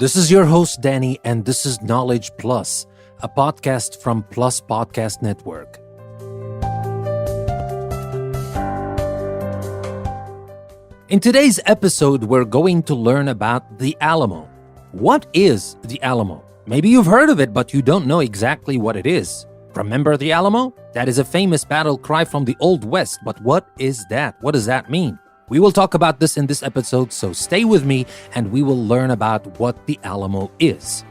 This is your host, Danny, and this is Knowledge Plus, a podcast from Plus Podcast Network. In today's episode, we're going to learn about the Alamo. What is the Alamo? Maybe you've heard of it, but you don't know exactly what it is. Remember the Alamo? That is a famous battle cry from the Old West, but what is that? What does that mean? We will talk about this in this episode, so stay with me and we will learn about what the Alamo is.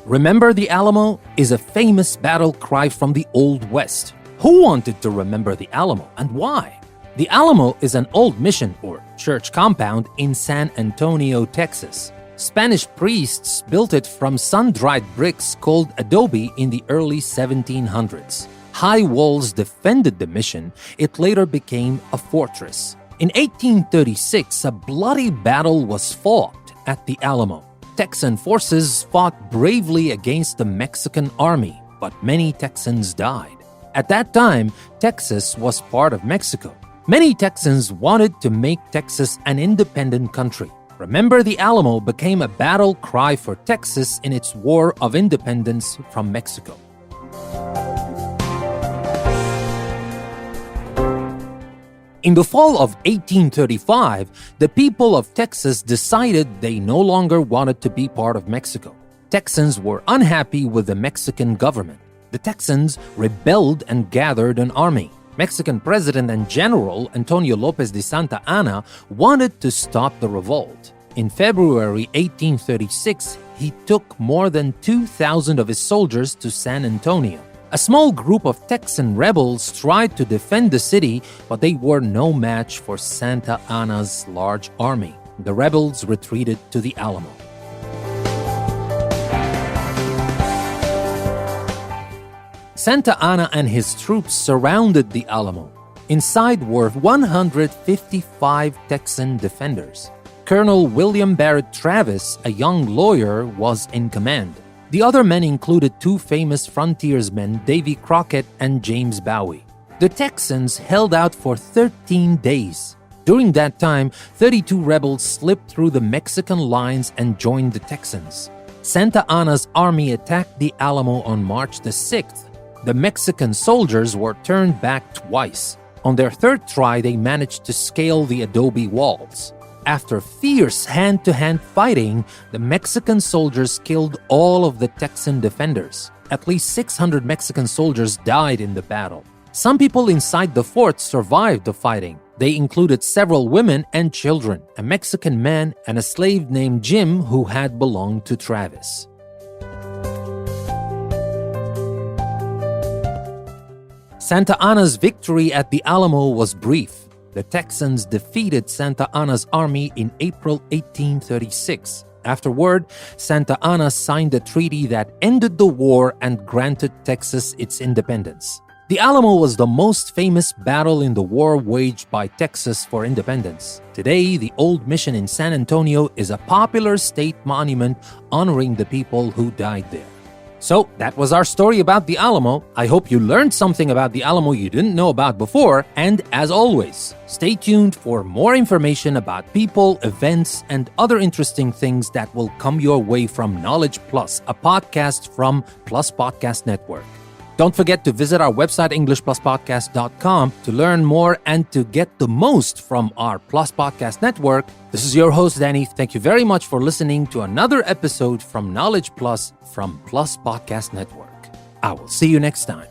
Remember the Alamo is a famous battle cry from the Old West. Who wanted to remember the Alamo and why? The Alamo is an old mission or church compound in San Antonio, Texas. Spanish priests built it from sun-dried bricks called adobe in the early 1700s. High walls defended the mission. It later became a fortress. In 1836, a bloody battle was fought at the Alamo. Texan forces fought bravely against the Mexican army, but many Texans died. At that time, Texas was part of Mexico. Many Texans wanted to make Texas an independent country. Remember the Alamo became a battle cry for Texas in its war of independence from Mexico. In the fall of 1835, the people of Texas decided they no longer wanted to be part of Mexico. Texans were unhappy with the Mexican government. The Texans rebelled and gathered an army. Mexican President and General Antonio Lopez de Santa Anna wanted to stop the revolt. In February 1836, he took more than 2,000 of his soldiers to San Antonio. A small group of Texan rebels tried to defend the city, but they were no match for Santa Anna's large army. The rebels retreated to the Alamo. Santa Anna and his troops surrounded the Alamo. Inside were 155 Texan defenders. Colonel William Barrett Travis, a young lawyer, was in command. The other men included two famous frontiersmen, Davy Crockett and James Bowie. The Texans held out for 13 days. During that time, 32 rebels slipped through the Mexican lines and joined the Texans. Santa Anna's army attacked the Alamo on March the 6th. The Mexican soldiers were turned back twice. On their third try, they managed to scale the adobe walls. After fierce hand-to-hand fighting, the Mexican soldiers killed all of the Texan defenders. At least 600 Mexican soldiers died in the battle. Some people inside the fort survived the fighting. They included several women and children, a Mexican man, and a slave named Jim who had belonged to Travis. Santa Anna's victory at the Alamo was brief. The Texans defeated Santa Anna's army in April 1836. Afterward, Santa Anna signed a treaty that ended the war and granted Texas its independence. The Alamo was the most famous battle in the war waged by Texas for independence. Today, the old mission in San Antonio is a popular state monument honoring the people who died there. So, that was our story about the Alamo. I hope you learned something about the Alamo you didn't know about before, and as always, stay tuned for more information about people, events, and other interesting things that will come your way from Knowledge Plus, a podcast from Plus Podcast Network. Don't forget to visit our website, EnglishPlusPodcast.com, to learn more and to get the most from our Plus Podcast Network. This is your host, Danny. Thank you very much for listening to another episode from Knowledge Plus from Plus Podcast Network. I will see you next time.